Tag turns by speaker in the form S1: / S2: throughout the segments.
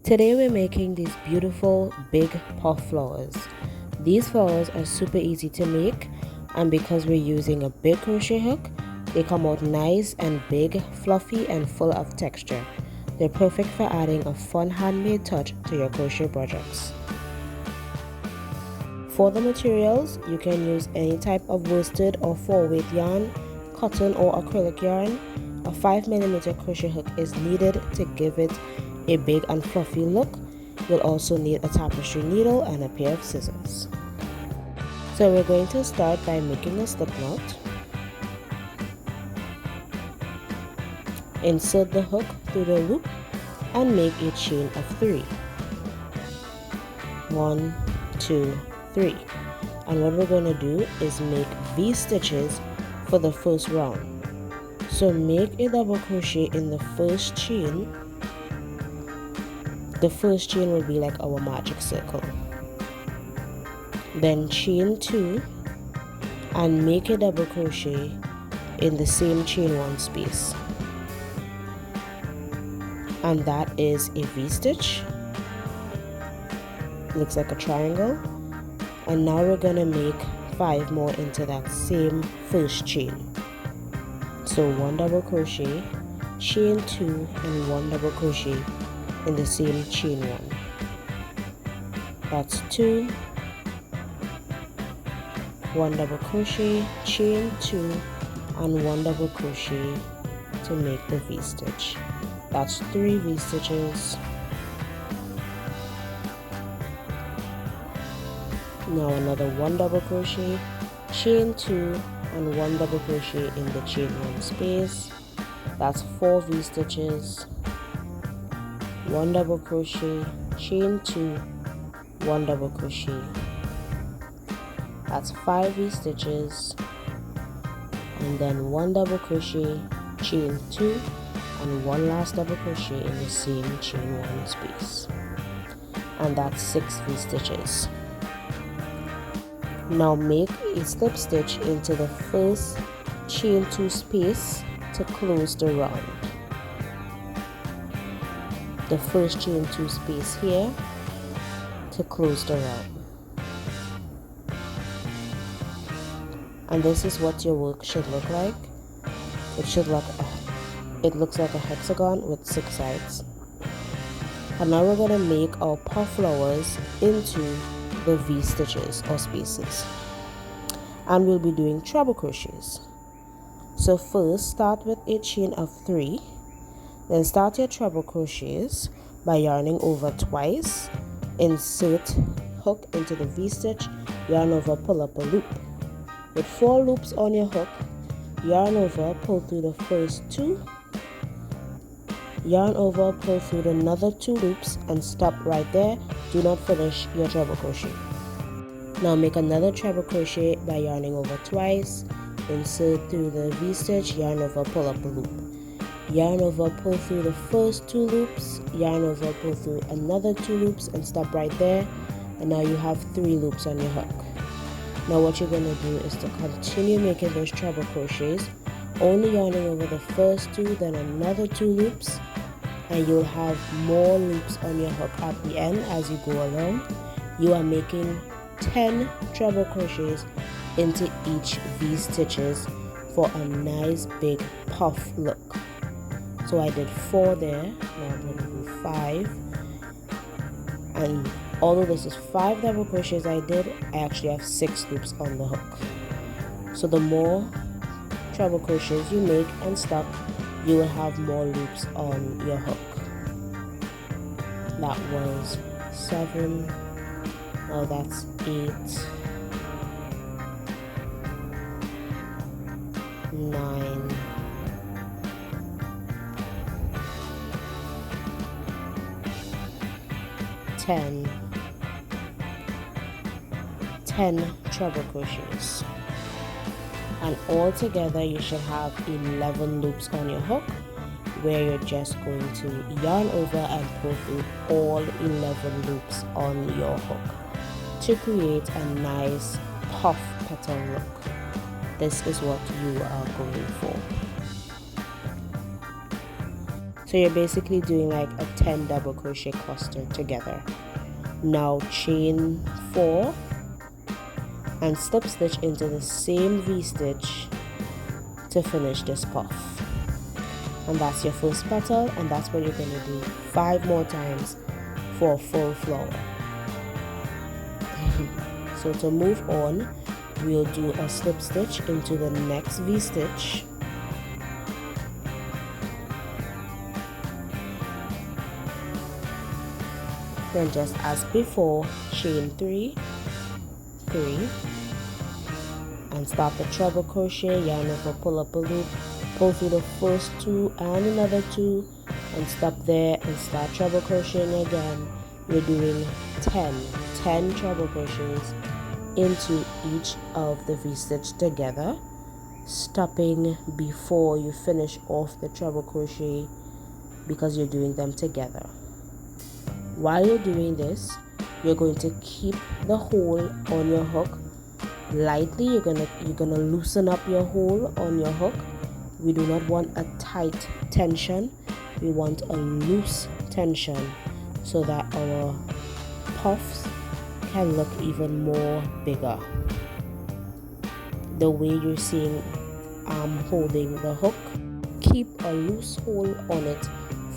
S1: Today we're making these beautiful big puff flowers. These flowers are super easy to make, and because we're using a big crochet hook, they come out nice and big, fluffy and full of texture. They're perfect for adding a fun handmade touch to your crochet projects. For the materials, you can use any type of worsted or 4-weight yarn, cotton or acrylic yarn. A 5mm crochet hook is needed to give it a big and fluffy look. You'll also need a tapestry needle and a pair of scissors. So we're going to start by making a slip knot. Insert the hook through the loop and make a chain of 3. 1, 2, 3. And what we're going to do is make V stitches for the first round. So make a double crochet in the first chain. The first chain will be like our magic circle. Then chain 2 and make a double crochet in the same chain 1 space. And that is a V stitch. Looks like a triangle. And now we're gonna make 5 more into that same first chain. So 1 double crochet, chain 2 and 1 double crochet in the same chain 1. That's 2, 1 double crochet, chain 2 and 1 double crochet to make the V stitch. That's 3 V stitches. Now another 1 double crochet, chain 2 and 1 double crochet in the chain 1 space. That's 4 V stitches. 1 double crochet, chain 2, 1 double crochet. That's 5 V stitches, and then 1 double crochet, chain 2 and 1 last double crochet in the same chain 1 space, and that's 6 V stitches. Now make a slip stitch into the first chain 2 space to close the round. The first chain 2 space here to close the round. And this is what your work should look like. It looks like a hexagon with 6 sides. And now we're going to make our puff flowers into the V stitches or spaces. And we'll be doing treble crochets. So first start with a chain of 3. Then start your treble crochets by yarning over twice. Insert hook into the V stitch, yarn over, pull up a loop. With 4 loops on your hook, yarn over, pull through the first 2, yarn over, pull through another 2 loops and stop right there. Do not finish your treble crochet. Now make another treble crochet by yarning over twice. Insert through the V stitch, yarn over, pull up a loop. Yarn over, pull through the first 2 loops, yarn over, pull through another 2 loops and stop right there. And now you have 3 loops on your hook. Now what you're going to do is to continue making those treble crochets, only yarning over the first 2, then another 2 loops, and you'll have more loops on your hook at the end as you go along. You are making 10 treble crochets into each V stitches for a nice big puff look. So I did 4 there, now I'm going to do 5, and although this is 5 double crochets I did, I actually have 6 loops on the hook. So the more treble crochets you make and stop, you will have more loops on your hook. That was 7, now that's 8, 9, 10 treble crochets, and all together you should have 11 loops on your hook, where you're just going to yarn over and pull through all 11 loops on your hook to create a nice puff petal look. This is what you are going for. So you're basically doing like a 10 double crochet cluster together. Now chain 4 and slip stitch into the same V-stitch to finish this puff. And that's your first petal, and that's what you're going to do 5 more times for a full flower. So to move on, we'll do a slip stitch into the next V-stitch. Then just as before, chain 3, 3, and start the treble crochet, yarn over, pull up a loop, pull through the first 2 and another 2, and stop there and start treble crocheting again. You're doing 10 treble crochets into each of the V-stitch together, stopping before you finish off the treble crochet because you're doing them together. While you're doing this, you're going to keep the hole on your hook lightly. You're gonna loosen up your hole on your hook. We do not want a tight tension. We want a loose tension so that our puffs can look even more bigger. The way you're seeing I'm holding the hook, keep a loose hold on it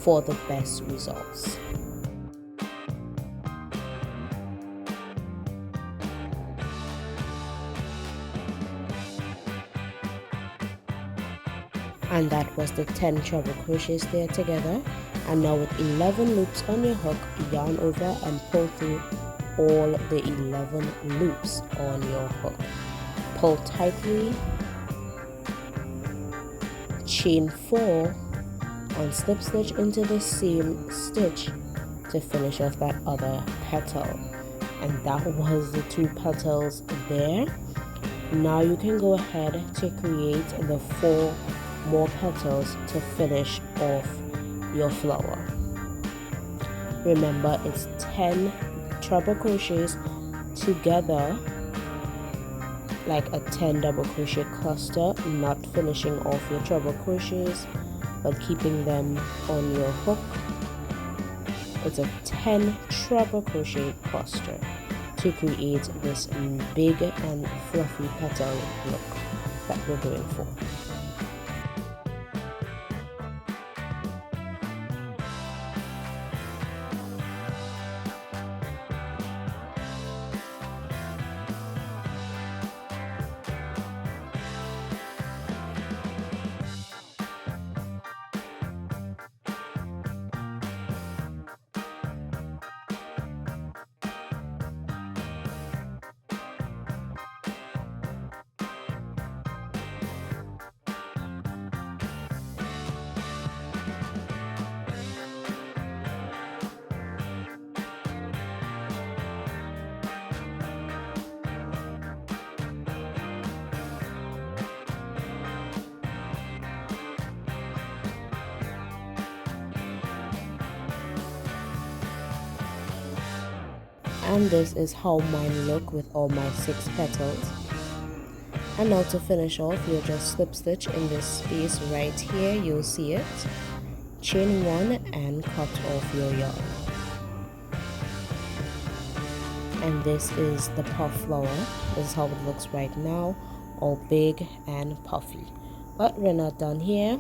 S1: for the best results. And that was the 10 treble crochets there together. And now with 11 loops on your hook, yarn over and pull through all the 11 loops on your hook. Pull tightly, chain 4 and slip stitch into the same stitch to finish off that other petal. And that was the 2 petals there. Now you can go ahead to create the 4 more petals to finish off your flower. Remember, it's 10 treble crochets together, like a 10 double crochet cluster, not finishing off your treble crochets but keeping them on your hook. It's a 10 treble crochet cluster to create this big and fluffy petal look that we're going for. And this is how mine look with all my 6 petals. And now to finish off, you'll just slip stitch in this space right here. You'll see it. Chain 1 and cut off your yarn. And this is the puff flower. This is how it looks right now, all big and puffy. But we're not done here.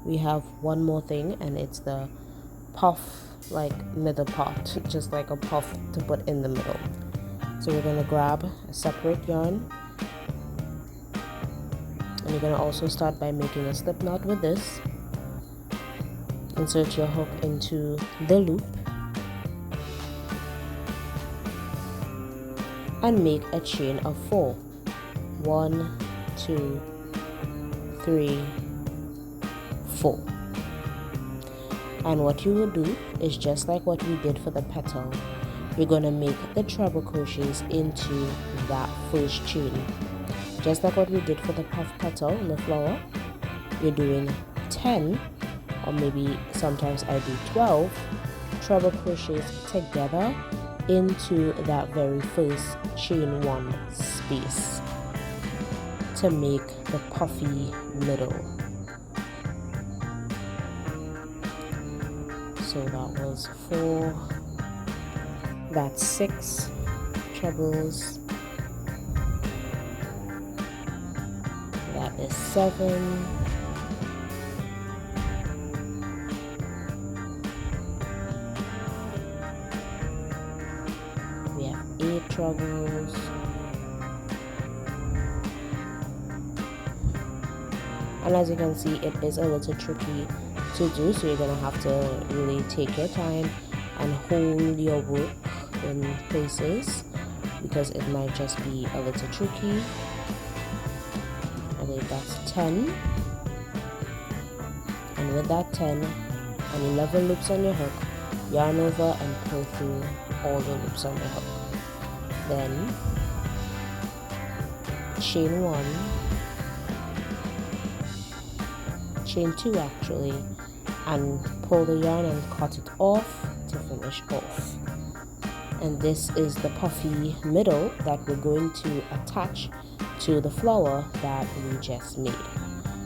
S1: We have one more thing, and it's the puff like middle part, just like a puff to put in the middle. So we're going to grab a separate yarn, and you're going to also start by making a slip knot with this. Insert your hook into the loop and make a chain of 4. 1, 2, 3, 4. And what you will do is just like what we did for the petal. You're going to make the treble crochets into that first chain. Just like what we did for the puff petal in the flower, you're doing 10, or maybe sometimes I do 12 treble crochets together into that very first chain 1 space to make the puffy middle. So that was 4, that's 6 trebles, that is 7, we have 8 trebles, and as you can see, it is a little tricky to do, so you're gonna have to really take your time and hold your work in places because it might just be a little tricky. I think that's 10, and with that 10 and 11 loops on your hook, yarn over and pull through all the loops on your hook. Then chain 1, chain 2 actually, and pull the yarn and cut it off to finish off. And this is the puffy middle that we're going to attach to the flower that we just made.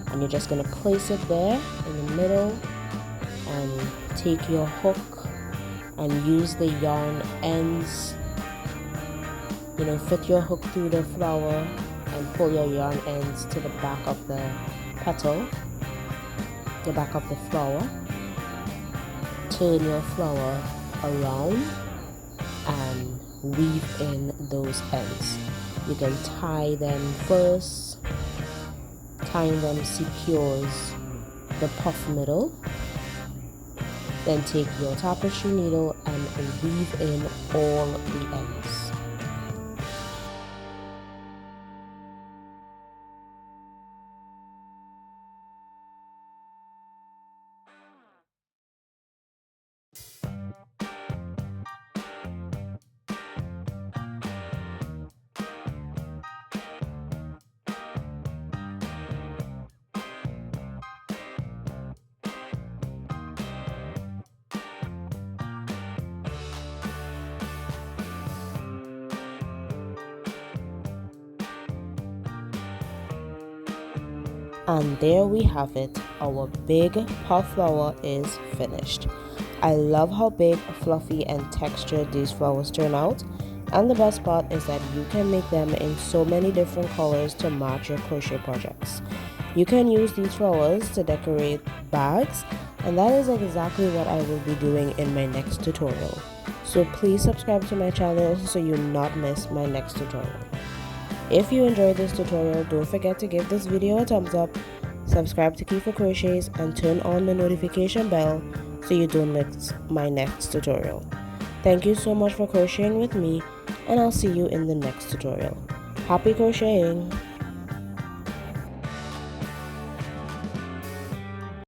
S1: And you're just going to place it there in the middle and take your hook and use the yarn ends, fit your hook through the flower and pull your yarn ends to the back of the petal, the back of the flower. Turn your flower around and weave in those ends. You can tie them first. Tying them secures the puff middle. Then take your tapestry needle and weave in all the ends. And there we have it, our big puff flower is finished. I love how big, fluffy and textured these flowers turn out, and the best part is that you can make them in so many different colors to match your crochet projects. You can use these flowers to decorate bags, and that is exactly what I will be doing in my next tutorial. So please subscribe to my channel so you not miss my next tutorial. If you enjoyed this tutorial, don't forget to give this video a thumbs up, subscribe to Keifa Crochets, and turn on the notification bell so you don't miss my next tutorial. Thank you so much for crocheting with me, and I'll see you in the next tutorial. Happy crocheting!